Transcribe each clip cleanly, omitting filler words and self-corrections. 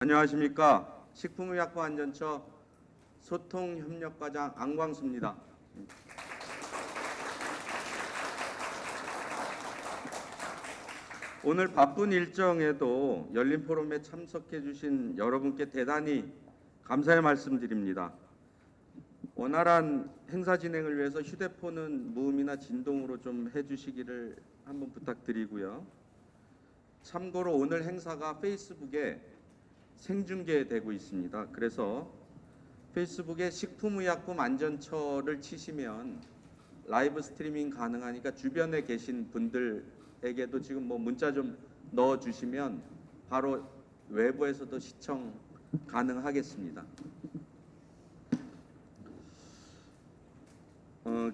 안녕하십니까. 식품의약품안전처 소통협력과장 안광수입니다. 오늘 바쁜 일정에도 열린 포럼에 참석해 주신 여러분께 대단히 감사의 말씀드립니다. 원활한 행사 진행을 위해서 휴대폰은 무음이나 진동으로 좀 해주시기를 한번 부탁드리고요. 참고로 오늘 행사가 페이스북에 생중계되고 있습니다. 그래서 페이스북에 식품의약품안전처를 치시면 라이브 스트리밍 가능하니까 주변에 계신 분들에게도 지금 문자 좀 넣어주시면 바로 외부에서도 시청 가능하겠습니다.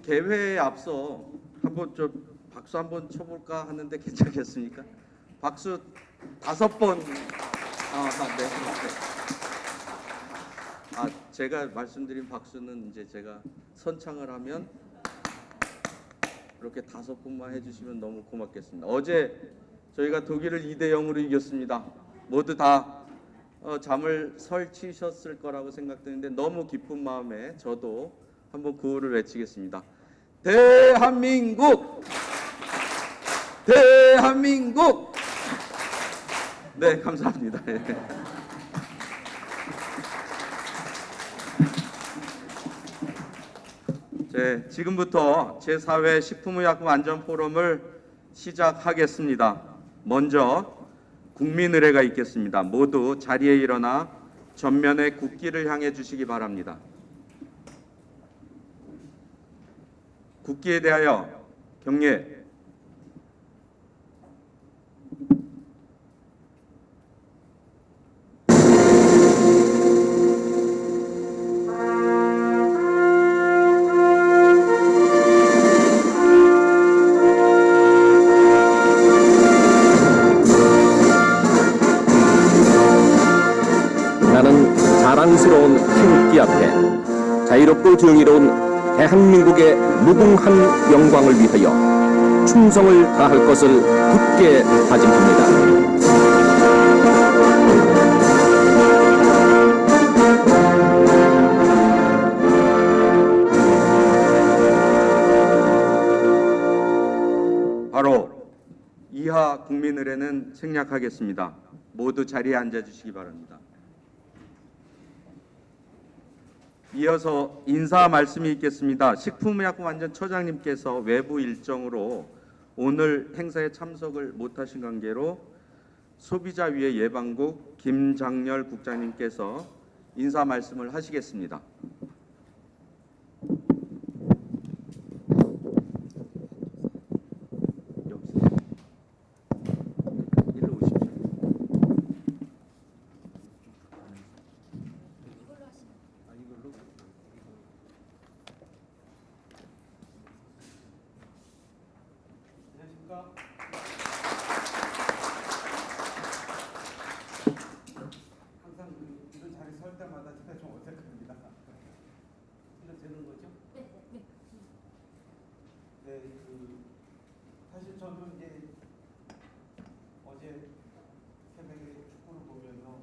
개회에 앞서 한번 좀 박수 한번 쳐볼까 하는데 괜찮겠습니까? 박수 5번. 네. 제가 말씀드린 박수는 이제 제가 선창을 하면 이렇게 5번만 해주시면 너무 고맙겠습니다. 어제 저희가 독일을 2대0으로 이겼습니다. 모두 다 잠을 설치셨을 거라고 생각되는데 너무 기쁜 마음에 저도 한번 구호를 외치겠습니다. 대한민국! 대한민국! 네, 감사합니다. 지금부터 제4회 식품의약품안전포럼을 시작하겠습니다. 먼저 국민의례가 있겠습니다. 모두 자리에 일어나 전면에 국기를 향해 주시기 바랍니다. 국기에 대하여 경례. 나는 자랑스러운 태극기 앞에 자유롭고 정의로운 대한민국의 무궁한 영광을 위하여 충성을 다할 것을 굳게 다짐합니다. 바로 이하 국민의례는 생략하겠습니다. 모두 자리에 앉아주시기 바랍니다. 이어서 인사 말씀이 있겠습니다. 식품의약품안전처장님께서 외부 일정으로 오늘 행사에 참석을 못하신 관계로 소비자위해 예방국 김장렬 국장님께서 인사 말씀을 하시겠습니다. 항상 이런 자리 설 때마다 제가 좀 어색합니다. 이거 되는 거죠? 네, 사실 저도 이제 어제 새벽에 축구를 보면서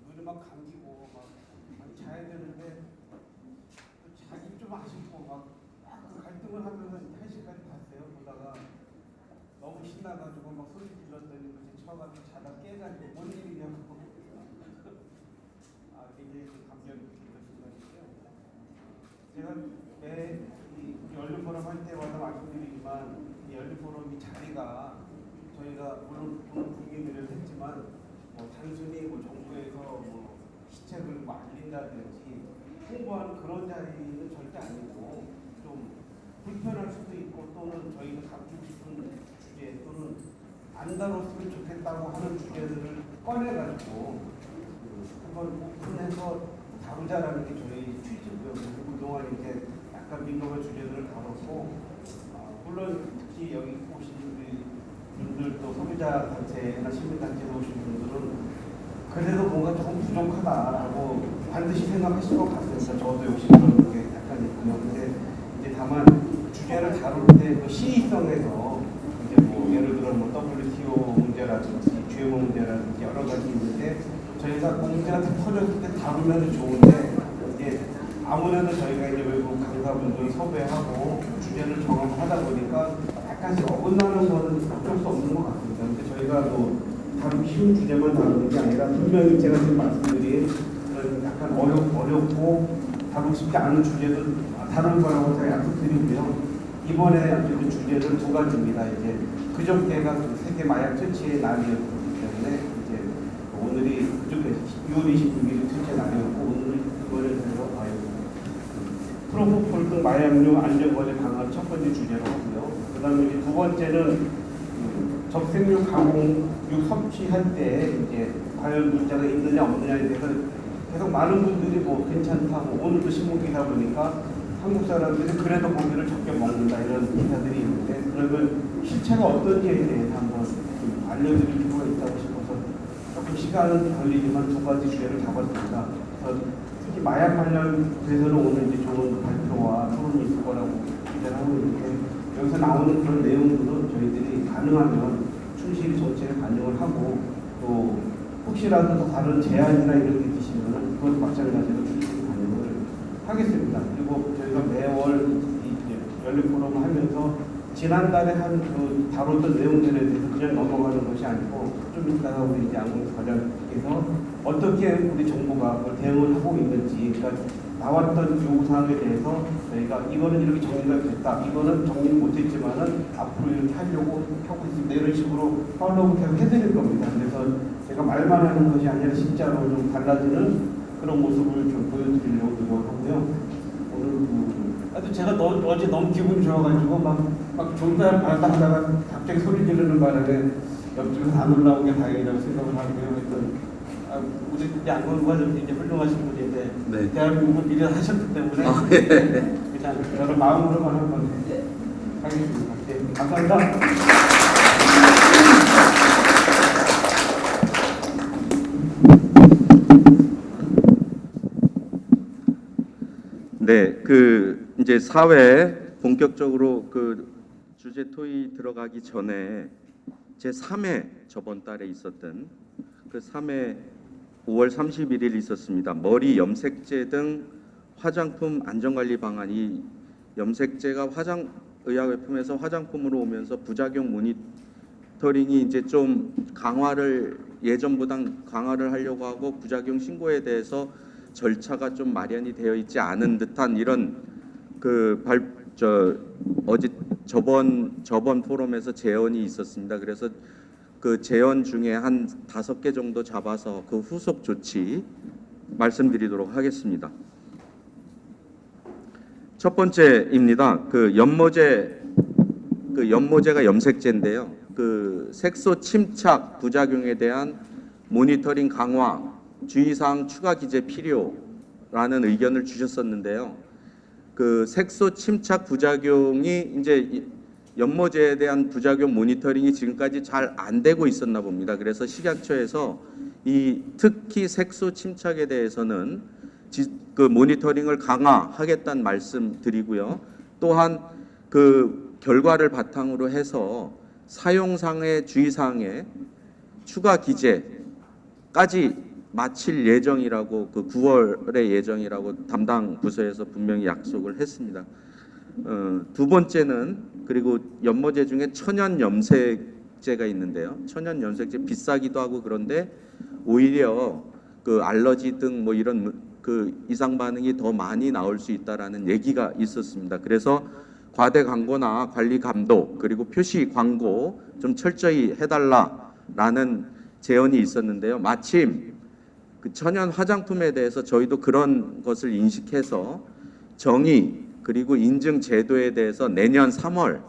눈이 막 감기고 막 자야 되는데 또 자기 좀 아쉽고 막 갈등을 하면서 1시까지 봤어요. 보다가 너무 신나가지고 막 소리 질렀더니 그제 쳐가지고 자다 깨가지고 뭔 일이냐고 굉장히 감격이 깊은 순간이고요. 제가 매 열린 포럼 할 때마다 말씀드리지만 이 열린 포럼 자리가 저희가 물론 국민의례를 했지만 단순히 정부에서 시책을 알린다든지 홍보하는 그런 자리는 절대 아니고 좀 불편할 수도 있고 또는 저희가 다루고 싶은 주제 또는 안 다뤘으면 좋겠다고 하는 주제들을 꺼내가지고 한번 오픈해서 다루자라는 게 저희 취지고요. 그리고 그동안 이제 약간 민감한 주제들을 다뤘고 물론 특히 여기 오신 분들 또 소비자 단체나 시민 단체에 오신 분들은 그래도 뭔가 조금 부족하다라고 반드시 생각하실 것 같습니다. 저도 역시 그런 게 약간 있고요. 근데 이제 다만 주제를 다룰 때 그 시의성에서 이제 예를 들어 WTO 문제라든지 GMO 문제라든지 여러 가지 있는데 저희가 공지가 다 터졌을 때 다루면 좋은데 이제 아무래도 저희가 이제 외국 강사분들 섭외하고 주제를 정하다 보니까 약간씩 어긋나는 거는 어쩔 수 없는 것 같습니다. 근데 저희가 뭐 다루기 쉬운 주제만 다루는 게 아니라 분명히 제가 지금 말씀드린 그런 약간 어렵고 다루기 쉽지 않은 주제도 다룰 거라고 제가 약속드리고요. 이번에 그 주제는 두 가지입니다. 이제 그저께가 그 세계 마약 퇴치의 날이었기 때문에 이제 오늘이 그저께 6월 26일이 퇴치 날이었고 오늘은 이번에 들어서 프로포폴 등 마약류 안전관리 강화 첫 번째 주제로 하고요. 그다음에 이제 두 번째는 적색류 가공육 섭취할 때 이제 과연 문제가 있느냐 없느냐에 대해서 계속 많은 분들이 뭐 괜찮다고 오늘도 신문 기사 보니까 한국 사람들이 그래도 고기를 적게 먹는다 이런 기사들이 있는데 그러면 실체가 어떤지에 대해서 한번 좀 알려드릴 필요가 있다고 싶어서 조금 시간은 걸리지만 두 가지 주제를 잡았습니다. 그래서 특히 마약 관련돼서는 오늘 이제 좋은 발표와 토론이 있을 거라고 기대를 하고 있는데 여기서 나오는 그런 내용들은 저희들이 가능하면 충실히 전체에 반영을 하고 또 혹시라도 더 다른 제안이나 이런 게 있으시면 그것도 마찬가지로 충실히 반영을 하겠습니다. 그리고 저희가 매월 이 연립 포럼을 하면서 지난달에 한 그 다뤘던 내용들에 대해서 그냥 넘어가는 것이 아니고 좀 이따가 우리 이제 안공수 과장께서 어떻게 우리 정부가 그걸 대응을 하고 있는지 그러니까 나왔던 요구사항에 대해서 저희가 이거는 이렇게 정리가 됐다 이거는 정리 못했지만은 앞으로 이렇게 하려고 하고 있습니다 이런 식으로 팔로우 계속 해드릴 겁니다. 그래서 제가 말만 하는 것이 아니라 진짜로 좀 달라지는 그런 모습을 좀 보여드리려고 노력하고요. 오늘 하여튼 제가 어제 너무 기분이 좋아가지고 막 존댓 말다 하다가 갑자기 소리 지르는 바람에 옆집에서 안 올라온 게 다행이라고 생각을 하고요. 하여튼 우리 이제 안건과 이제 훌륭하신 분인데 네. 대한민국을 미래 하셨기 때문에 그냥 여러 마음으로만 한번 하겠습니다. 네, 감사합니다. 네, 그 이제 사회 본격적으로 그 주제 토의 들어가기 전에 제 3회 저번 달에 있었던 그 3회 5월 31일 있었습니다. 머리 염색제 등 화장품 안전관리 방안이 염색제가 의약품에서 화장품으로 오면서 부작용 모니터링이 이제 좀 예전보다 강화를 하려고 하고 부작용 신고에 대해서 절차가 좀 마련이 되어 있지 않은 듯한 이런 저번 포럼에서 제언이 있었습니다. 그래서 그 제언 중에 한 5개 정도 잡아서 그 후속 조치 말씀드리도록 하겠습니다. 첫 번째입니다. 연모제가 염색제인데요. 그 색소 침착 부작용에 대한 모니터링 강화, 주의사항 추가 기재 필요라는 의견을 주셨었는데요. 그 색소 침착 부작용이 이제 연모제에 대한 부작용 모니터링이 지금까지 잘 안 되고 있었나 봅니다. 그래서 식약처에서 특히 색소 침착에 대해서는 그 모니터링을 강화하겠다는 말씀드리고요. 또한 그 결과를 바탕으로 해서 사용상의 주의사항에 추가 기재까지 마칠 예정이라고 그 9월의 예정이라고 담당 부서에서 분명히 약속을 했습니다. 두 번째는 그리고 연모제 중에 천연 염색제가 있는데요. 천연 염색제 비싸기도 하고 그런데 오히려 그 알러지 등 뭐 이런 그 이상 반응이 더 많이 나올 수 있다라는 얘기가 있었습니다. 그래서 과대 광고나 관리 감독 그리고 표시 광고 좀 철저히 해달라라는 제언이 있었는데요. 마침 그 천연 화장품에 대해서 저희도 그런 것을 인식해서 정의 그리고 인증 제도에 대해서 내년 3월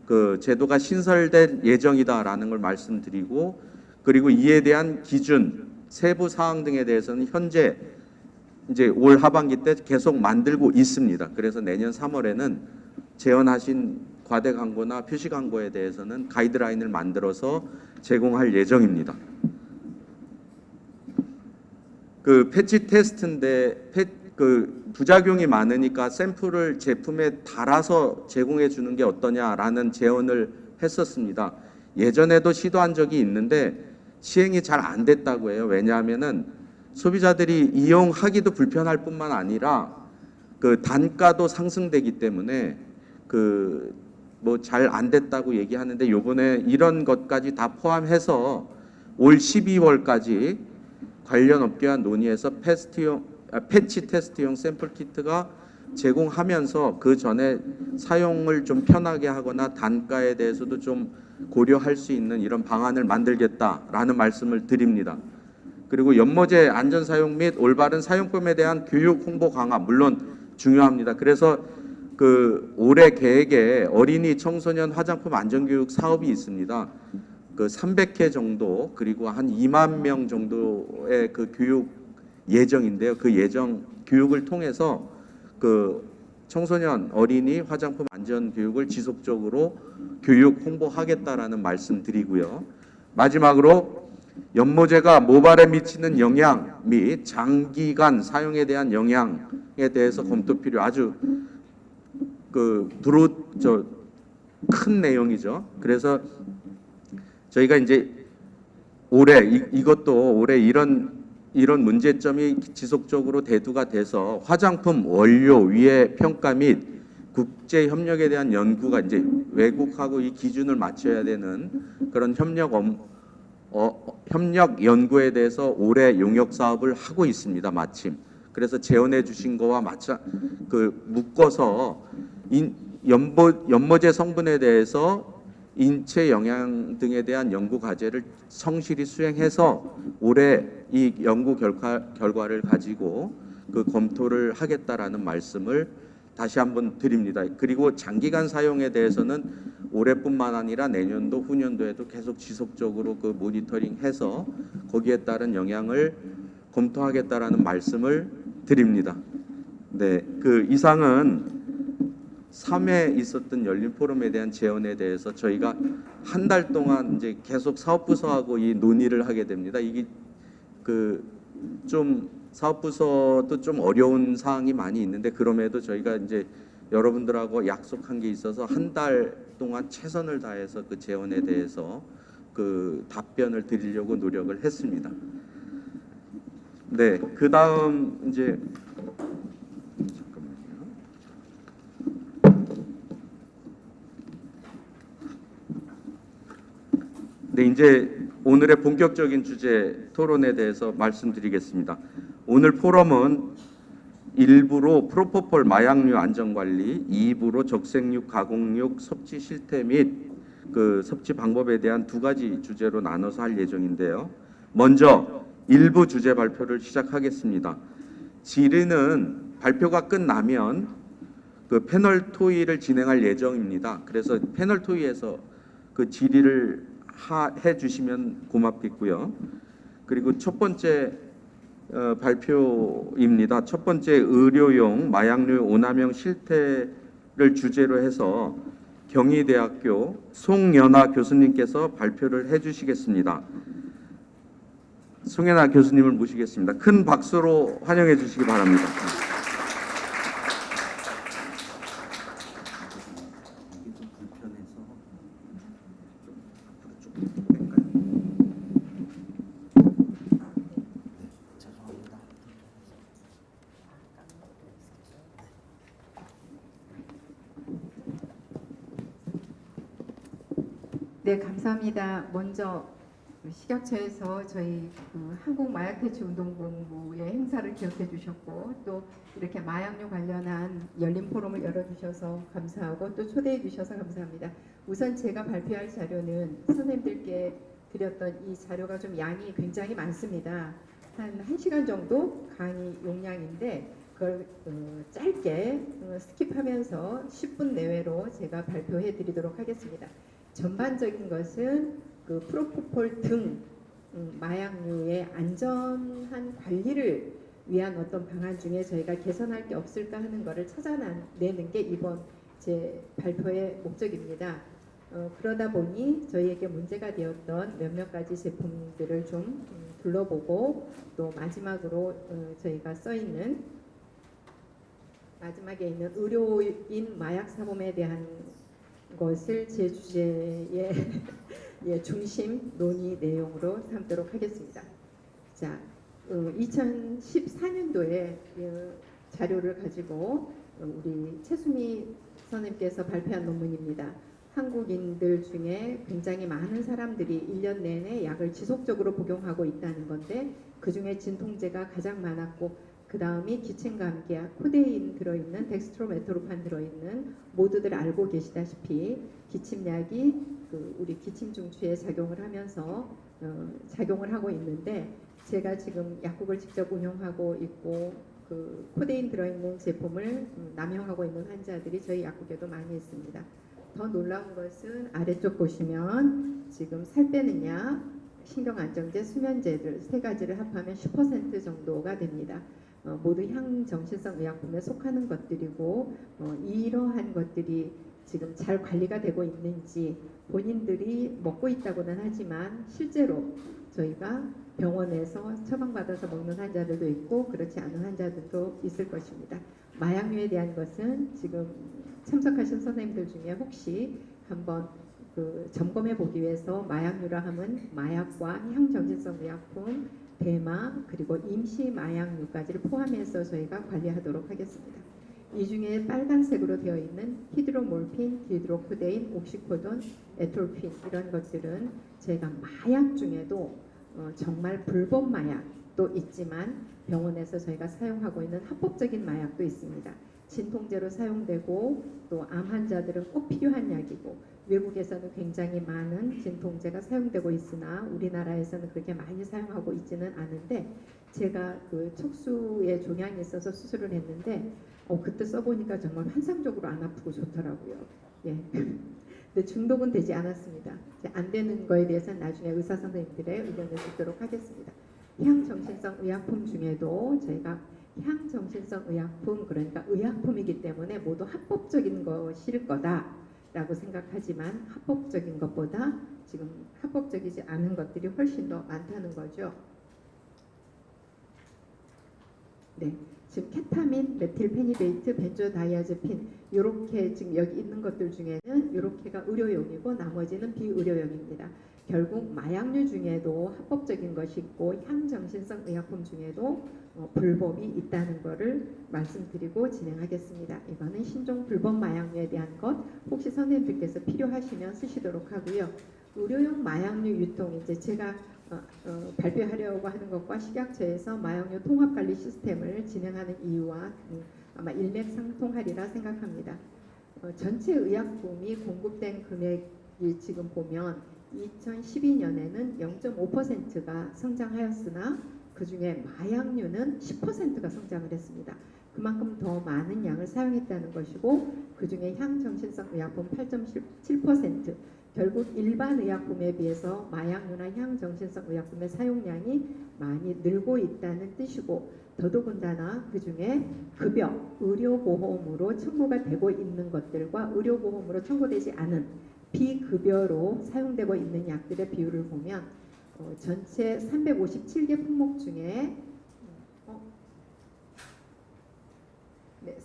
그 제도가 신설될 예정이다라는 걸 말씀드리고 그리고 이에 대한 기준 세부 사항 등에 대해서는 현재 이제 올 하반기 때 계속 만들고 있습니다. 그래서 내년 3월에는 제언하신 과대 광고나 표시 광고에 대해서는 가이드라인을 만들어서 제공할 예정입니다. 그 패치 테스트인데 그 부작용이 많으니까 샘플을 제품에 달아서 제공해 주는 게 어떠냐라는 제언을 했었습니다. 예전에도 시도한 적이 있는데 시행이 잘 안 됐다고 해요. 왜냐하면은 소비자들이 이용하기도 불편할 뿐만 아니라 그 단가도 상승되기 때문에 그 뭐 잘 안 됐다고 얘기하는데, 요번에 이런 것까지 다 포함해서 올 12월까지 관련 업계와 논의해서 패치 테스트용 샘플 키트가 제공하면서 그 전에 사용을 좀 편하게 하거나 단가에 대해서도 좀 고려할 수 있는 이런 방안을 만들겠다라는 말씀을 드립니다. 그리고 연모제 안전 사용 및 올바른 사용법에 대한 교육 홍보 강화 물론 중요합니다. 그래서 그 올해 계획에 어린이 청소년 화장품 안전 교육 사업이 있습니다. 그 300회 정도, 그리고 한 2만 명 정도의 그 교육 예정인데요. 그 예정 교육을 통해서 그 청소년 어린이 화장품 안전 교육을 지속적으로 교육 홍보하겠다라는 말씀드리고요. 마지막으로 연모제가 모발에 미치는 영향 및 장기간 사용에 대한 영향에 대해서 검토 필요, 아주 큰 내용이죠. 그래서 저희가 이제 올해 이것도 올해 이런 문제점이 지속적으로 대두가 돼서 화장품 원료 위해 평가 및 국제 협력에 대한 연구가 이제 외국하고 이 기준을 맞춰야 되는 그런 협력 연구에 대해서 올해 용역 사업을 하고 있습니다. 마침. 그래서 제언해 주신 거와 묶어서 연모제 성분에 대해서 인체 영향 등에 대한 연구 과제를 성실히 수행해서 올해 이 연구 결과를 가지고 그 검토를 하겠다라는 말씀을 다시 한번 드립니다. 그리고 장기간 사용에 대해서는 올해뿐만 아니라 내년도, 후년도에도 계속 지속적으로 그 모니터링해서 거기에 따른 영향을 검토하겠다라는 말씀을 드립니다. 네, 그 이상은 3회 있었던 열린 포럼에 대한 제언에 대해서 저희가 한 달 동안 이제 계속 사업부서하고 이 논의를 하게 됩니다. 이게 그 좀 사업부서도 좀 어려운 사항이 많이 있는데, 그럼에도 저희가 이제 여러분들하고 약속한 게 있어서 한 달 동안 최선을 다해서 그 제언에 대해서 그 답변을 드리려고 노력을 했습니다. 네, 그 다음 이제 네, 이제 오늘의 본격적인 주제 토론에 대해서 말씀드리겠습니다. 오늘 포럼은 1부로 프로포폴 마약류 안전관리, 2부로 적색육, 가공육 섭취 실태 및 그 섭취 방법에 대한 두 가지 주제로 나눠서 할 예정인데요. 먼저 1부 주제 발표를 시작하겠습니다. 질의는 발표가 끝나면 그 패널 토의를 진행할 예정입니다. 그래서 패널 토의에서 그 질의를 해 주시면 고맙겠고요. 그리고 첫 번째 발표입니다. 첫 번째 의료용 마약류 오남용 실태를 주제로 해서 경희대학교 송연아 교수님께서 발표를 해 주시겠습니다. 송연아 교수님을 모시겠습니다. 큰 박수로 환영해 주시기 바랍니다. 네, 감사합니다. 먼저 식약처에서 저희 한국마약퇴치운동본부의 행사를 기억해 주셨고, 또 이렇게 마약류 관련한 열린 포럼을 열어주셔서 감사하고 또 초대해 주셔서 감사합니다. 우선 제가 발표할 자료는 선생님들께 드렸던 이 자료가 좀 양이 굉장히 많습니다. 한 1시간 정도 강의 용량인데 그걸 짧게 스킵하면서 10분 내외로 제가 발표해 드리도록 하겠습니다. 전반적인 것은 그 프로포폴 등 마약류의 안전한 관리를 위한 어떤 방안 중에 저희가 개선할 게 없을까 하는 것을 찾아내는 게 이번 제 발표의 목적입니다. 그러다 보니 저희에게 문제가 되었던 몇몇 가지 제품들을 좀 둘러보고, 또 마지막으로 저희가 써있는 마지막에 있는 의료인 마약 사범에 대한 것을 제 주제에 중심 논의 내용으로 삼도록 하겠습니다. 자, 2014년도에 자료를 가지고 우리 최수미 선생님께서 발표한 논문입니다. 한국인들 중에 굉장히 많은 사람들이 1년 내내 약을 지속적으로 복용하고 있다는 건데 그 중에 진통제가 가장 많았고 그 다음이 기침감기약, 코데인 들어있는 덱스트로메토르판 들어있는 모두들 알고 계시다시피 기침약이 우리 기침 중추에 작용을 하면서 작용을 하고 있는데 제가 지금 약국을 직접 운영하고 있고 코데인 들어있는 제품을 남용하고 있는 환자들이 저희 약국에도 많이 있습니다. 더 놀라운 것은 아래쪽 보시면 지금 살 빼는 약, 신경안정제, 수면제들 세 가지를 합하면 10% 정도가 됩니다. 모두 향정신성 의약품에 속하는 것들이고 이러한 것들이 지금 잘 관리가 되고 있는지 본인들이 먹고 있다고는 하지만 실제로 저희가 병원에서 처방받아서 먹는 환자들도 있고 그렇지 않은 환자들도 있을 것입니다. 마약류에 대한 것은 지금 참석하신 선생님들 중에 혹시 한번 점검해 보기 위해서 마약류라 하면 마약과 향정신성 의약품, 대마 그리고 임시 마약류까지를 포함해서 저희가 관리하도록 하겠습니다. 이 중에 빨간색으로 되어 있는 히드로몰핀, 디히드로코데인, 옥시코돈, 에톨핀 이런 것들은 저희가 마약 중에도 정말 불법 마약도 있지만 병원에서 저희가 사용하고 있는 합법적인 마약도 있습니다. 진통제로 사용되고 또 암 환자들은 꼭 필요한 약이고 외국에서는 굉장히 많은 진통제가 사용되고 있으나 우리나라에서는 그렇게 많이 사용하고 있지는 않은데 제가 척수에 종양이 있어서 수술을 했는데 그때 써보니까 정말 환상적으로 안 아프고 좋더라고요. 예. 근데 중독은 되지 않았습니다. 안 되는 거에 대해서는 나중에 의사 선생님들의 의견을 듣도록 하겠습니다. 향정신성 의약품 중에도 저희가 향정신성 의약품 그러니까 의약품이기 때문에 모두 합법적인 것일 거다라고 생각하지만 합법적인 것보다 지금 합법적이지 않은 것들이 훨씬 더 많다는 거죠. 네. 지금 케타민, 메틸페니데이트, 벤조다이아제핀 이렇게 지금 여기 있는 것들 중에는 이렇게가 의료용이고 나머지는 비의료용입니다. 결국 마약류 중에도 합법적인 것이 있고 향정신성 의약품 중에도 불법이 있다는 것을 말씀드리고 진행하겠습니다. 이거는 신종 불법 마약류에 대한 것 혹시 선생님들께서 필요하시면 쓰시도록 하고요. 의료용 마약류 유통 이제 제가 발표하려고 하는 것과 식약처에서 마약류 통합관리 시스템을 진행하는 이유와 아마 일맥상통하리라 생각합니다. 전체 의약품이 공급된 금액이 지금 보면 2012년에는 0.5%가 성장하였으나 그 중에 마약류는 10%가 성장을 했습니다. 그만큼 더 많은 양을 사용했다는 것이고 그 중에 향정신성 의약품 8.7%, 결국 일반 의약품에 비해서 마약류나 향정신성 의약품의 사용량이 많이 늘고 있다는 뜻이고 더더군다나 그 중에 급여, 의료보험으로 청구가 되고 있는 것들과 의료보험으로 청구되지 않은 비급여로 사용되고 있는 약들의 비율을 보면 전체 357개 품목 중에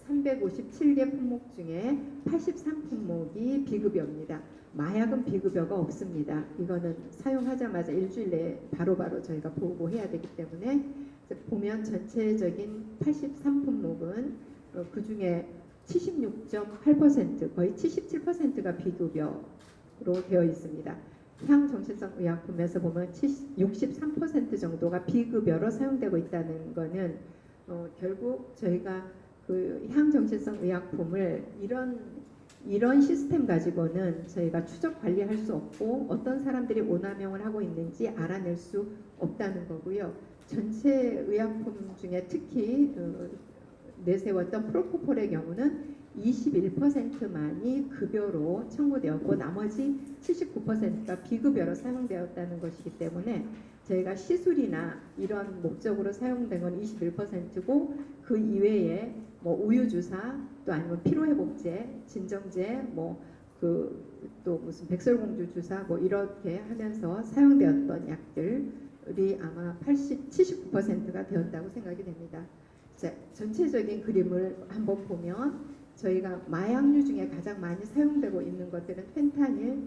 357개 품목 중에 83품목이 비급여입니다. 마약은 비급여가 없습니다. 이거는 사용하자마자 일주일 내에 바로바로 저희가 보고해야 되기 때문에 보면 전체적인 83품목은 그 중에 76.8% 거의 77%가 비급여로 되어 있습니다. 향정신성 의약품에서 보면 63% 정도가 비급여로 사용되고 있다는 것은 결국 저희가 향정신성 의약품을 이런 시스템 가지고는 저희가 추적 관리할 수 없고 어떤 사람들이 오남용을 하고 있는지 알아낼 수 없다는 거고요. 전체 의약품 중에 특히 내세웠던 프로포폴의 경우는 21%만이 급여로 청구되었고 나머지 79%가 비급여로 사용되었다는 것이기 때문에 저희가 시술이나 이런 목적으로 사용된 건 21%고 그 이외에 우유주사 또 아니면 피로회복제, 진정제 또 무슨 백설공주 주사 이렇게 하면서 사용되었던 약들이 아마 79%가 되었다고 생각이 됩니다. 자, 전체적인 그림을 한번 보면 저희가 마약류 중에 가장 많이 사용되고 있는 것들은 펜타닐,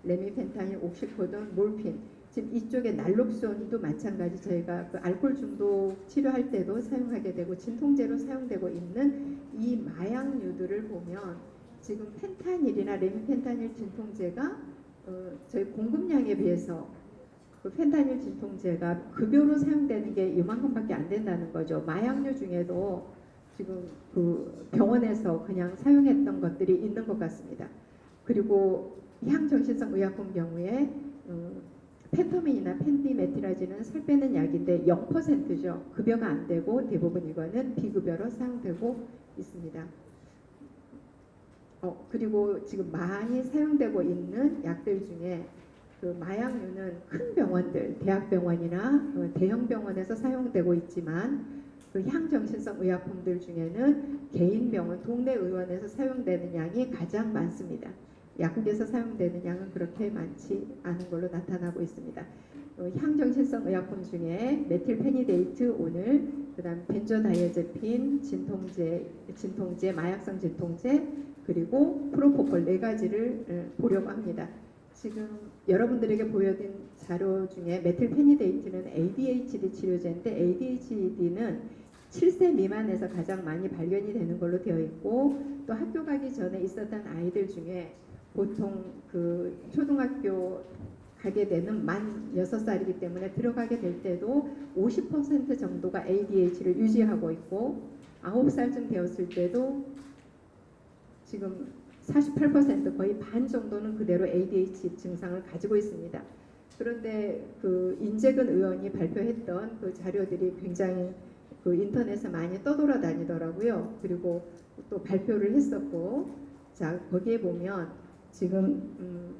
레미펜타닐, 옥시코돈, 몰핀. 지금 이쪽에 날록손도 마찬가지 저희가 그 알코올 중독 치료할 때도 사용하게 되고 진통제로 사용되고 있는 이 마약류들을 보면 지금 펜타닐이나 레미펜타닐 진통제가 저희 공급량에 비해서 그 펜타닐 진통제가 급여로 사용되는 게 이만큼밖에 안 된다는 거죠. 마약류 중에도 지금 그 병원에서 그냥 사용했던 것들이 있는 것 같습니다. 그리고 향정신성 의약품 경우에 펜터민이나 펜디메티라진은 살 빼는 약인데 0%죠. 급여가 안 되고 대부분 이거는 비급여로 사용되고 있습니다. 그리고 지금 많이 사용되고 있는 약들 중에 그 마약류는 큰 병원들, 대학병원이나 대형 병원에서 사용되고 있지만 그 향정신성 의약품들 중에는 개인 병원, 동네 의원에서 사용되는 양이 가장 많습니다. 약국에서 사용되는 양은 그렇게 많지 않은 걸로 나타나고 있습니다. 향정신성 의약품 중에 메틸페니데이트 오늘, 그다음 벤조다이아제핀, 진통제, 마약성 진통제, 그리고 프로포폴 4가지를 보려고 합니다. 지금 여러분들에게 보여드린 자료 중에 메틸페니데이트는 ADHD 치료제인데 ADHD는 7세 미만에서 가장 많이 발견이 되는 걸로 되어 있고 또 학교 가기 전에 있었던 아이들 중에 보통 그 초등학교 가게 되는 만 6살이기 때문에 들어가게 될 때도 50% 정도가 ADHD를 유지하고 있고 9살쯤 되었을 때도 지금 48% 거의 반 정도는 그대로 ADHD 증상을 가지고 있습니다. 그런데 그 인재근 의원이 발표했던 그 자료들이 굉장히 그 인터넷에 많이 떠돌아다니더라고요. 그리고 또 발표를 했었고, 자 거기에 보면 지금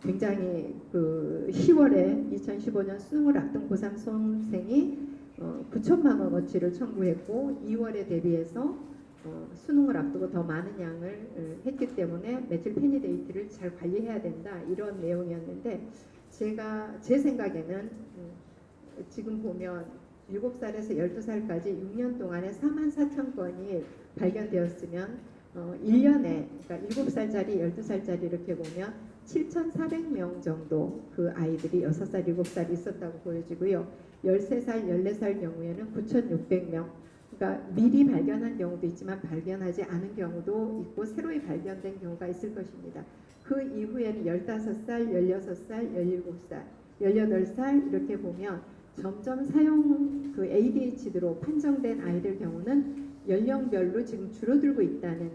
굉장히 그 10월에 2015년 수능을 앞둔 고3 수험생이 9천만 원어치를 청구했고 2월에 대비해서 수능을 앞두고 더 많은 양을 했기 때문에 메틸페니데이트를 잘 관리해야 된다 이런 내용이었는데 제 생각에는 지금 보면 7살에서 12살까지 6년 동안에 44,000건이 발견되었으면 1년에 그러니까 7살짜리, 12살짜리 이렇게 보면 7,400명 정도 그 아이들이 6살, 7살 있었다고 보여지고요. 13살, 14살 경우에는 9,600명. 그러니까 미리 발견한 경우도 있지만 발견하지 않은 경우도 있고 새로이 발견된 경우가 있을 것입니다. 그 이후에는 15살, 16살, 17살, 18살 이렇게 보면 점점 사용 그 ADHD로 판정된 아이들 경우는 연령별로 지금 줄어들고 있다는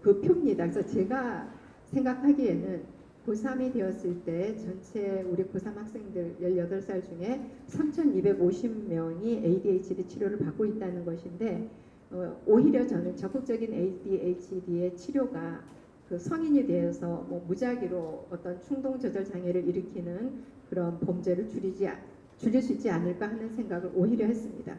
그 표입니다. 그래서 제가 생각하기에는 고3이 되었을 때 전체 우리 고3 학생들 18살 중에 3,250명이 ADHD 치료를 받고 있다는 것인데 오히려 저는 적극적인 ADHD의 치료가 그 성인이 되어서 뭐 무작위로 어떤 충동 조절 장애를 일으키는 그런 범죄를 줄일 수 있지 않을까 하는 생각을 오히려 했습니다.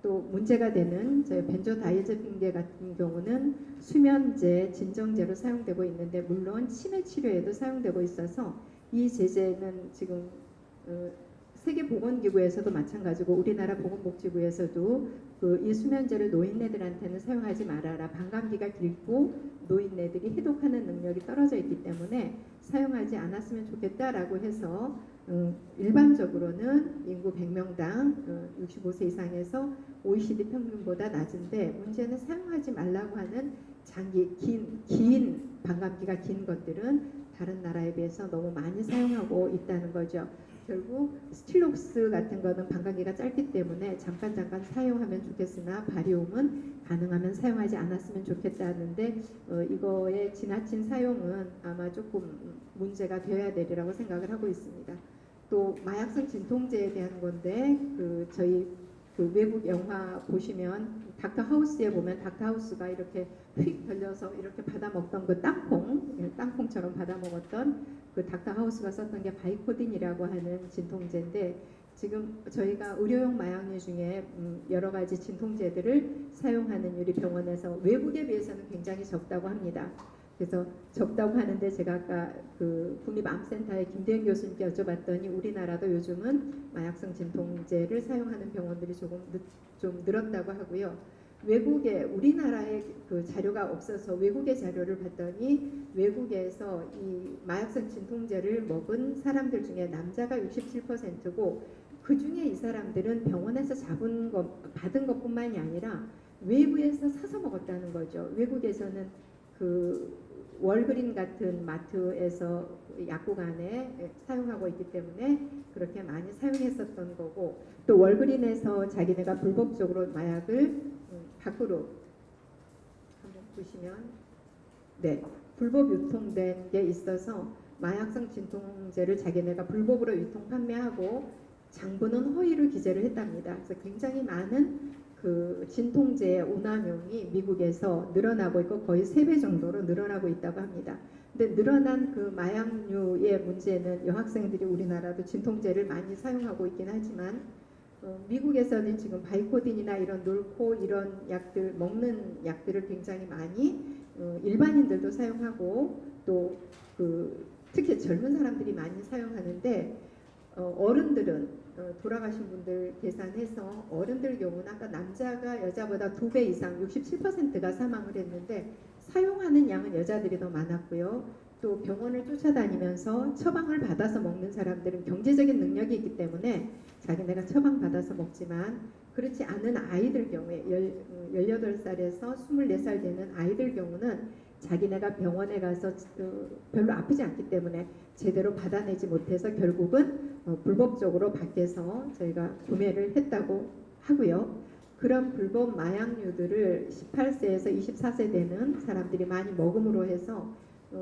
또 문제가 되는 저희 벤조다이아제핀계 같은 경우는 수면제, 진정제로 사용되고 있는데 물론 치매 치료에도 사용되고 있어서 이 제제는 지금 세계보건기구에서도 마찬가지고 우리나라 보건복지부에서도 이 수면제를 노인네들한테는 사용하지 말아라. 반감기가 길고 노인네들이 해독하는 능력이 떨어져 있기 때문에 사용하지 않았으면 좋겠다라고 해서 일반적으로는 인구 100명당 65세 이상에서 OECD 평균보다 낮은데 문제는 사용하지 말라고 하는 긴 반감기가 긴 것들은 다른 나라에 비해서 너무 많이 사용하고 있다는 거죠. 결국 스틸록스 같은 거는 반감기가 짧기 때문에 잠깐 사용하면 좋겠으나 바리움은 가능하면 사용하지 않았으면 좋겠다는데 이거의 지나친 사용은 아마 조금 문제가 되어야 되리라고 생각을 하고 있습니다. 또 마약성 진통제에 대한 건데 저희 그 외국 영화 보시면 닥터 하우스에 보면 닥터 하우스가 이렇게 휙 돌려서 이렇게 받아 먹던 그 땅콩처럼 받아 먹었던 그 닥터 하우스가 썼던 게 바이코딘이라고 하는 진통제인데 지금 저희가 의료용 마약류 중에 여러 가지 진통제들을 사용하는 우리 병원에서 외국에 비해서는 굉장히 적다고 합니다. 그래서 적다고 하는데 제가 아까 그 국립암센터의 김대현 교수님께 여쭤봤더니 우리나라도 요즘은 마약성 진통제를 사용하는 병원들이 좀 늘었다고 하고요. 외국에 우리나라에 그 자료가 없어서 외국의 자료를 봤더니 외국에서 이 마약성 진통제를 먹은 사람들 중에 남자가 67%고 그 중에 이 사람들은 병원에서 받은 것뿐만이 아니라 외부에서 사서 먹었다는 거죠. 외국에서는 그 월그린 같은 마트에서 약국 안에 사용하고 있기 때문에 그렇게 많이 사용했었던 거고, 또 월그린에서 자기네가 불법적으로 마약을 밖으로 한번 보시면 네, 불법 유통된 게 있어서 마약성 진통제를 자기네가 불법으로 유통 판매하고 장부는 허위로 기재를 했답니다. 그래서 굉장히 많은 그 진통제의 오남용이 미국에서 늘어나고 있고 거의 3배 정도로 늘어나고 있다고 합니다. 근데 늘어난 그 마약류의 문제는 여학생들이 우리나라도 진통제를 많이 사용하고 있긴 하지만 미국에서는 지금 바이코딘이나 이런 놀코 이런 약들 먹는 약들을 굉장히 많이 일반인들도 사용하고 또 그 특히 젊은 사람들이 많이 사용하는데 어른들은 돌아가신 분들 계산해서 어른들 경우는 아까 남자가 여자보다 2배 이상 67%가 사망을 했는데 사용하는 양은 여자들이 더 많았고요. 또 병원을 쫓아다니면서 처방을 받아서 먹는 사람들은 경제적인 능력이 있기 때문에 자기네가 처방받아서 먹지만 그렇지 않은 아이들 경우에 18살에서 24살 되는 아이들 경우는 자기네가 병원에 가서 별로 아프지 않기 때문에 제대로 받아내지 못해서 결국은 불법적으로 밖에서 저희가 구매를 했다고 하고요. 그런 불법 마약류들을 18세에서 24세 되는 사람들이 많이 먹음으로 해서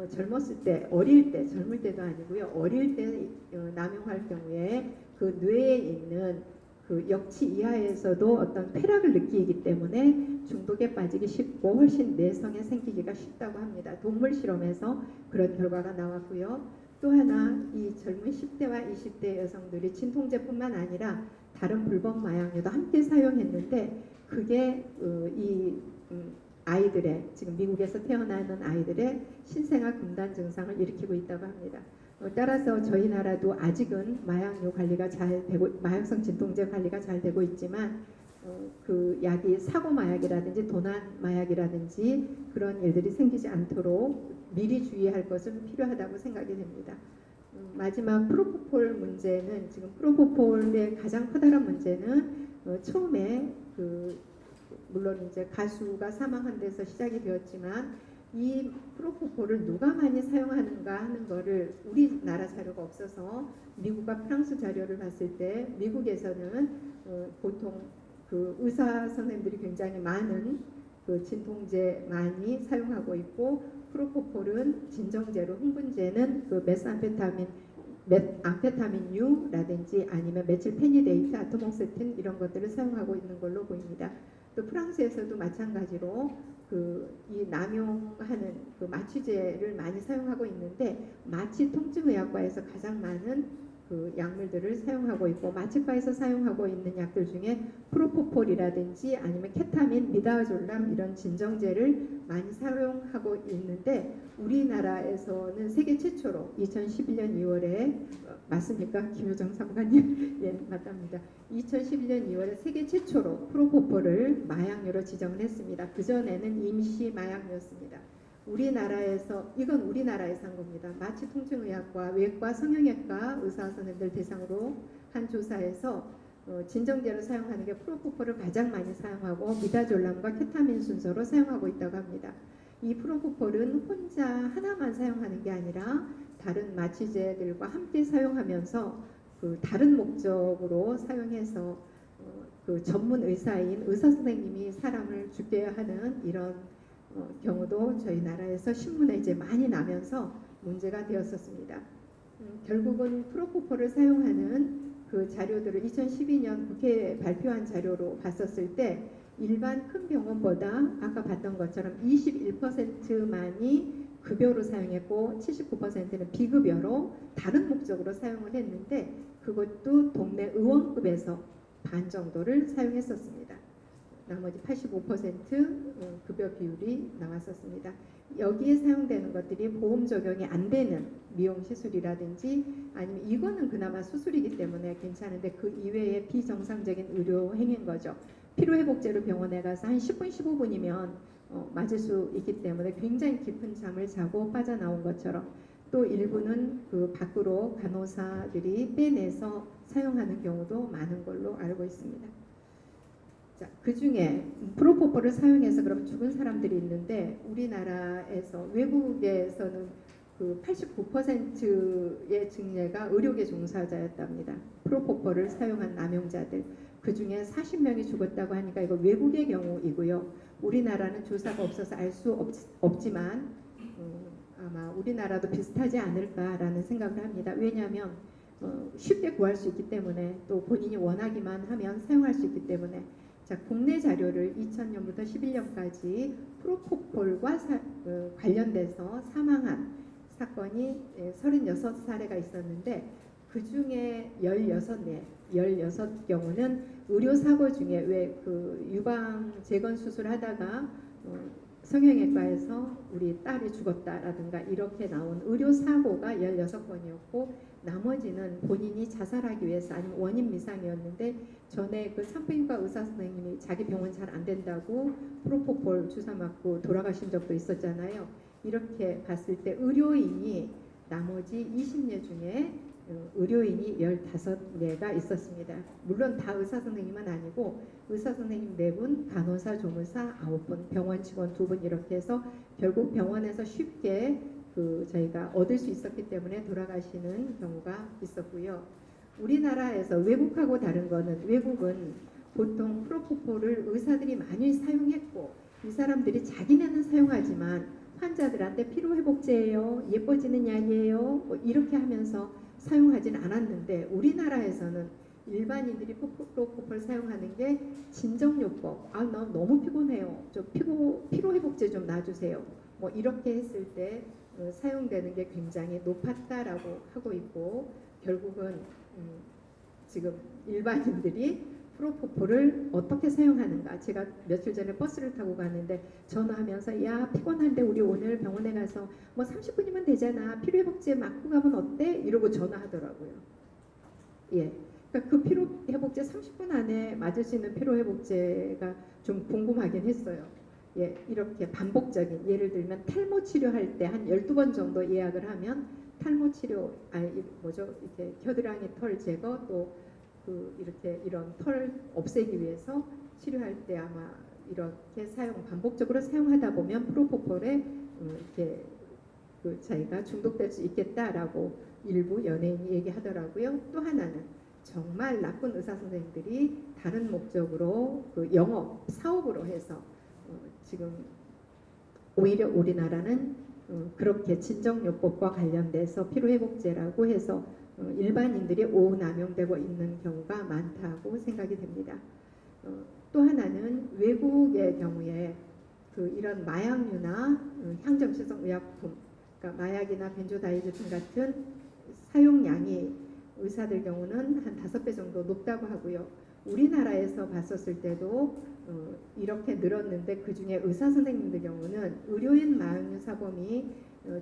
젊었을 때, 어릴 때, 젊을 때도 아니고요. 어릴 때 남용할 경우에 그 뇌에 있는 그 역치 이하에서도 어떤 쾌락을 느끼기 때문에 중독에 빠지기 쉽고 훨씬 내성에 생기기가 쉽다고 합니다. 동물 실험에서 그런 결과가 나왔고요. 또 하나 이 젊은 10대와 20대 여성들이 진통제뿐만 아니라 다른 불법 마약류도 함께 사용했는데 그게 아이들의 지금 미국에서 태어나는 아이들의 신생아 금단 증상을 일으키고 있다고 합니다. 따라서 저희 나라도 아직은 마약류 관리가 잘 되고 마약성 진통제 관리가 잘 되고 있지만 그 약이 사고 마약이라든지 도난 마약이라든지 그런 일들이 생기지 않도록 미리 주의할 것은 필요하다고 생각이 됩니다. 마지막 프로포폴 문제는 지금 프로포폴의 가장 커다란 문제는 처음에 물론 이제 가수가 사망한 데서 시작이 되었지만 이 프로포폴을 누가 많이 사용하는가 하는 거를 우리나라 자료가 없어서 미국과 프랑스 자료를 봤을 때 미국에서는 보통 그 의사 선생님들이 굉장히 많은 그 진통제 많이 사용하고 있고 프로포폴은 진정제로 흥분제는 그 암페타민유라든지 아니면 메칠페니데이트, 아토목세틴 이런 것들을 사용하고 있는 걸로 보입니다. 또 프랑스에서도 마찬가지로 이 남용하는 그 마취제를 많이 사용하고 있는데 마취 통증의학과에서 가장 많은 그 약물들을 사용하고 있고 마취과에서 사용하고 있는 약들 중에 프로포폴이라든지 아니면 케타민, 미다졸람 이런 진정제를 많이 사용하고 있는데 우리나라에서는 세계 최초로 2011년 2월에 맞습니까? 김효정 사무관님? 예, 맞답니다. 2011년 2월에 세계 최초로 프로포폴을 마약류로 지정을 했습니다. 그전에는 임시 마약류였습니다. 우리나라에서 이건 우리나라에서 한 겁니다. 마취 통증의학과, 외과, 성형외과 의사 선생님들 대상으로 한 조사에서 진정제로 사용하는 게 프로포폴을 가장 많이 사용하고 미다졸람과 케타민 순서로 사용하고 있다고 합니다. 이 프로포폴은 혼자 하나만 사용하는 게 아니라 다른 마취제들과 함께 사용하면서 그 다른 목적으로 사용해서 그 전문 의사인 의사 선생님이 사람을 죽게 하는 이런 경우도 저희 나라에서 신문에 이제 많이 나면서 문제가 되었었습니다. 결국은 프로포폴을 사용하는 그 자료들을 2012년 국회에 발표한 자료로 봤었을 때 일반 큰 병원보다 아까 봤던 것처럼 21%만이 급여로 사용했고 79%는 비급여로 다른 목적으로 사용을 했는데 그것도 동네 의원급에서 반 정도를 사용했었습니다. 나머지 85% 급여 비율이 나왔었습니다. 여기에 사용되는 것들이 보험 적용이 안 되는 미용 시술이라든지 아니면 이거는 그나마 수술이기 때문에 괜찮은데 그 이외에 비정상적인 의료 행위인 거죠. 피로회복제로 병원에 가서 한 10분 15분이면 맞을 수 있기 때문에 굉장히 깊은 잠을 자고 빠져나온 것처럼 또 일부는 그 밖으로 간호사들이 빼내서 사용하는 경우도 많은 걸로 알고 있습니다. 자, 그 중에 프로포폴을 사용해서 그럼 죽은 사람들이 있는데 우리나라에서 외국에서는 그 89%의 증례가 의료계 종사자였답니다. 프로포폴을 사용한 남용자들 그 중에 40명이 죽었다고 하니까 이거 외국의 경우이고요. 우리나라는 조사가 없어서 알 수 없지만 아마 우리나라도 비슷하지 않을까라는 생각을 합니다. 왜냐하면 쉽게 구할 수 있기 때문에 또 본인이 원하기만 하면 사용할 수 있기 때문에 자, 국내 자료를 2000년부터 11년까지 프로포폴과 관련돼서 사망한 사건이 36사례가 있었는데 그 중에 16경우는 의료사고 중에 왜 그 유방 재건 수술하다가 성형외과에서 우리 딸이 죽었다라든가 이렇게 나온 의료사고가 16건이었고 나머지는 본인이 자살하기 위해서 아니면 원인 미상이었는데 전에 그 산부인과 의사 선생님이 자기 병원 잘 안 된다고 프로포폴 주사 맞고 돌아가신 적도 있었잖아요. 이렇게 봤을 때 의료인이 나머지 20례 중에 의료인이 15례가 있었습니다. 물론 다 의사 선생님은 아니고 의사 선생님 4분, 간호사, 조무사 9분, 병원 직원 2분 이렇게 해서 결국 병원에서 쉽게 저희가 얻을 수 있었기 때문에 돌아가시는 경우가 있었고요. 우리나라에서 외국하고 다른 거는 외국은 보통 프로포폴을 의사들이 많이 사용했고 이 사람들이 자기네는 사용하지만 환자들한테 피로회복제예요, 예뻐지는 약이에요 뭐 이렇게 하면서 사용하진 않았는데 우리나라에서는 일반인들이 프로포폴 사용하는 게 진정요법, 아 나 너무 피곤해요, 좀 피로회복제 좀 놔주세요 뭐 이렇게 했을 때 사용되는 게 굉장히 높았다라고 하고 있고 결국은 지금 일반인들이 프로포폴을 어떻게 사용하는가 제가 며칠 전에 버스를 타고 가는데 전화하면서 야 피곤한데 우리 오늘 병원에 가서 뭐 30분이면 되잖아 피로회복제 맞고 가면 어때? 이러고 전화하더라고요. 예, 그러니까 그 피로회복제 30분 안에 맞을 수 있는 피로회복제가 좀 궁금하긴 했어요. 예, 이렇게 반복적인 예를 들면 탈모 치료할 때 한 12번 정도 예약을 하면 탈모 치료 이렇게 겨드랑이 털 제거 또 이렇게 이런 털 없애기 위해서 치료할 때 아마 이렇게 반복적으로 사용하다 보면 프로포폴에 이렇게 자기가 중독될 수 있겠다라고 일부 연예인이 얘기하더라고요. 또 하나는 정말 나쁜 의사 선생님들이 다른 목적으로 영업 사업으로 해서 지금 오히려 우리나라는 그렇게 진정요법과 관련돼서 피로회복제라고 해서 일반인들이 오남용되고 있는 경우가 많다고 생각이 됩니다. 또 하나는 외국의 경우에 이런 마약류나 향정신성 의약품, 그러니까 마약이나 벤조다이아제품 같은 사용량이 의사들 경우는 한 5배 정도 높다고 하고요. 우리나라에서 봤었을 때도 이렇게 늘었는데 그 중에 의사 선생님들 경우는 의료인 마약류 사범이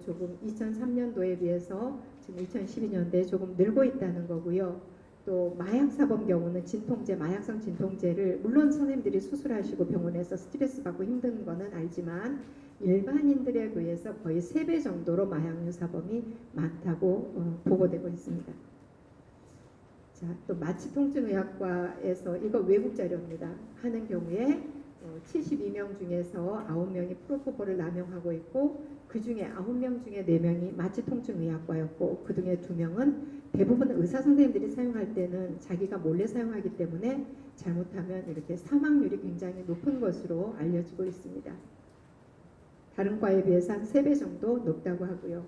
조금 2003년도에 비해서 지금 2012년도에 조금 늘고 있다는 거고요. 또 마약 사범 경우는 진통제, 마약성 진통제를 물론 선생님들이 수술하시고 병원에서 스트레스 받고 힘든 거는 알지만 일반인들에 비해서 거의 3배 정도로 마약류 사범이 많다고 보고되고 있습니다. 자, 또 마취통증의학과에서 이거 외국 자료입니다. 하는 경우에 72명 중에서 9명이 프로포폴을 남용하고 있고 그 중에 9명 중에 4명이 마취통증의학과였고 그 중에 2명은 대부분 의사 선생님들이 사용할 때는 자기가 몰래 사용하기 때문에 잘못하면 이렇게 사망률이 굉장히 높은 것으로 알려지고 있습니다. 다른 과에 비해서 한 3배 정도 높다고 하고요.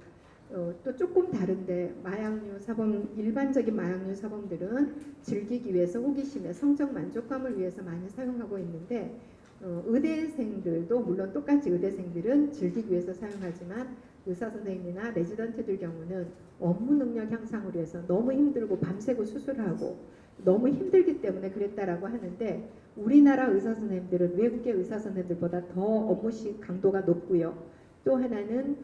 또 조금 다른데 마약류 사범, 일반적인 마약류 사범들은 즐기기 위해서 호기심에 성적 만족감을 위해서 많이 사용하고 있는데 의대생들도 물론 똑같이 의대생들은 즐기기 위해서 사용하지만 의사 선생님이나 레지던트들 경우는 업무 능력 향상을 위해서 너무 힘들고 밤새고 수술하고 너무 힘들기 때문에 그랬다라고 하는데 우리나라 의사 선생님들은 외국의 의사 선생님들보다 더 업무시 강도가 높고요. 또 하나는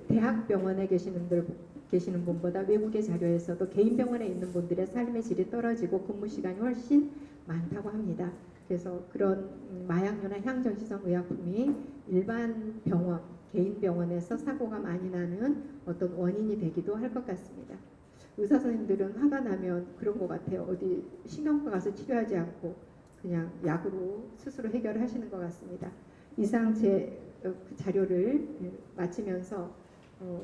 대학병원에 계시는 분보다 외국의 자료에서도 개인 병원에 있는 분들의 삶의 질이 떨어지고 근무 시간이 훨씬 많다고 합니다. 그래서 그런 마약류나 향정신성 의약품이 일반 병원, 개인 병원에서 사고가 많이 나는 어떤 원인이 되기도 할 것 같습니다. 의사 선생님들은 화가 나면 그런 것 같아요. 어디 신경과 가서 치료하지 않고 그냥 약으로 스스로 해결하시는 것 같습니다. 이상 제 자료를 마치면서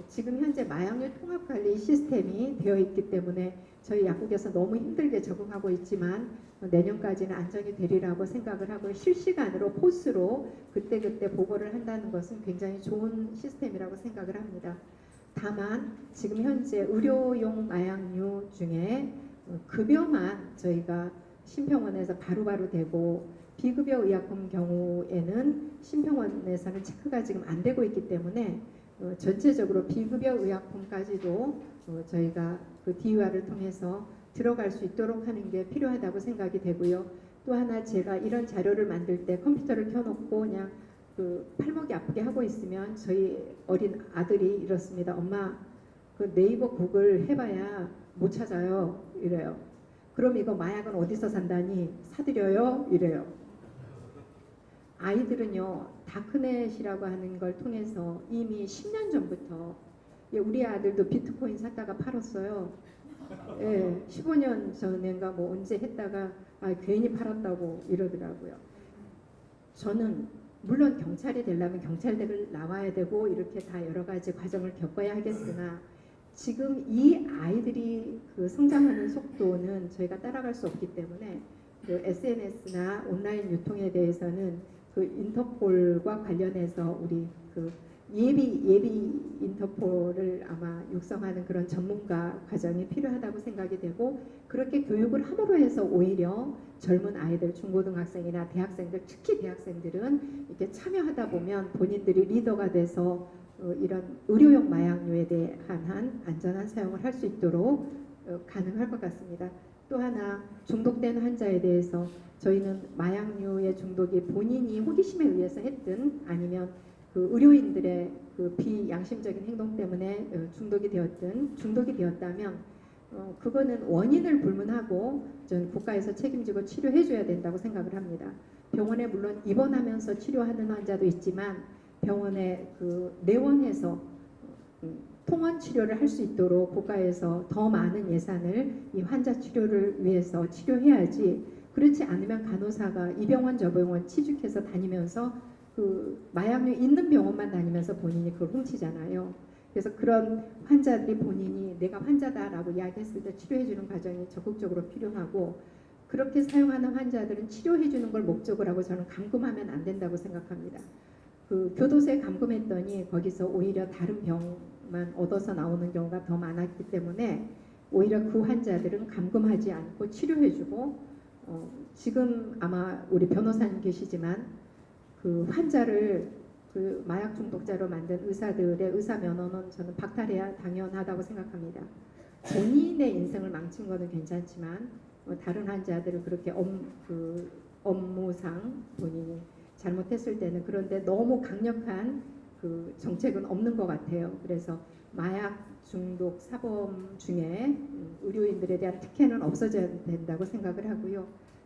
지금 현재 마약류 통합관리 시스템이 되어 있기 때문에 저희 약국에서 너무 힘들게 적응하고 있지만 내년까지는 안정이 되리라고 생각을 하고 실시간으로 포스로 그때그때 보고를 한다는 것은 굉장히 좋은 시스템이라고 생각을 합니다. 다만 지금 현재 의료용 마약류 중에 급여만 저희가 심평원에서 바로바로 되고 비급여 의약품 경우에는 심평원에서는 체크가 지금 안 되고 있기 때문에 전체적으로 비급여 의약품까지도 저희가 그 DUR을 통해서 들어갈 수 있도록 하는 게 필요하다고 생각이 되고요. 또 하나 제가 이런 자료를 만들 때 컴퓨터를 켜놓고 그냥 그 팔목이 아프게 하고 있으면 저희 어린 아들이 이렇습니다. 엄마 그 네이버 구글 해봐야 못 찾아요. 이래요. 그럼 이거 마약은 어디서 산다니 사드려요? 이래요. 아이들은요 다크넷이라고 하는 걸 통해서 이미 10년 전부터 우리 아들도 비트코인 샀다가 팔았어요. 예, 15년 전인가 뭐 언제 했다가 괜히 팔았다고 이러더라고요. 저는 물론 경찰이 되려면 경찰대를 나와야 되고 이렇게 다 여러 가지 과정을 겪어야 하겠으나 지금 이 아이들이 그 성장하는 속도는 저희가 따라갈 수 없기 때문에 그 SNS나 온라인 유통에 대해서는 그 인터폴과 관련해서 우리 그 예비 인터폴을 아마 육성하는 그런 전문가 과정이 필요하다고 생각이 되고 그렇게 교육을 함으로 해서 오히려 젊은 아이들 중고등학생이나 대학생들 특히 대학생들은 이렇게 참여하다 보면 본인들이 리더가 돼서 이런 의료용 마약류에 대한 안전한 사용을 할 수 있도록 가능할 것 같습니다. 또 하나 중독된 환자에 대해서 저희는 마약류의 중독이 본인이 호기심에 의해서 했든 아니면 그 의료인들의 그 비양심적인 행동 때문에 중독이 되었다면 그거는 원인을 불문하고 전 국가에서 책임지고 치료해줘야 된다고 생각을 합니다. 병원에 물론 입원하면서 치료하는 환자도 있지만 병원에 그 내원해서 통원 치료를 할 수 있도록 국가에서 더 많은 예산을 이 환자 치료를 위해서 치료해야지 그렇지 않으면 간호사가 이 병원 저 병원 취직해서 다니면서 그 마약류 있는 병원만 다니면서 본인이 그걸 훔치잖아요. 그래서 그런 환자들이 본인이 내가 환자다라고 이야기했을 때 치료해주는 과정이 적극적으로 필요하고 그렇게 사용하는 환자들은 치료해주는 걸 목적으로 하고 저는 감금하면 안 된다고 생각합니다. 그 교도소에 감금했더니 거기서 오히려 다른 병만 얻어서 나오는 경우가 더 많았기 때문에 오히려 그 환자들은 감금하지 않고 치료해주고 지금 아마 우리 변호사님 계시지만 그 환자를 그 마약 중독자로 만든 의사들의 의사 면허는 저는 박탈해야 당연하다고 생각합니다. 본인의 인생을 망친 거는 괜찮지만 다른 환자들을 그렇게 업무상 본인이 잘못했을 때는 그런데 너무 강력한 그 정책은 없는 것 같아요. 그래서 마약 중독 사범 중에 의료인들에 대한 특혜는 없어져야 된다고 생각을 하고요.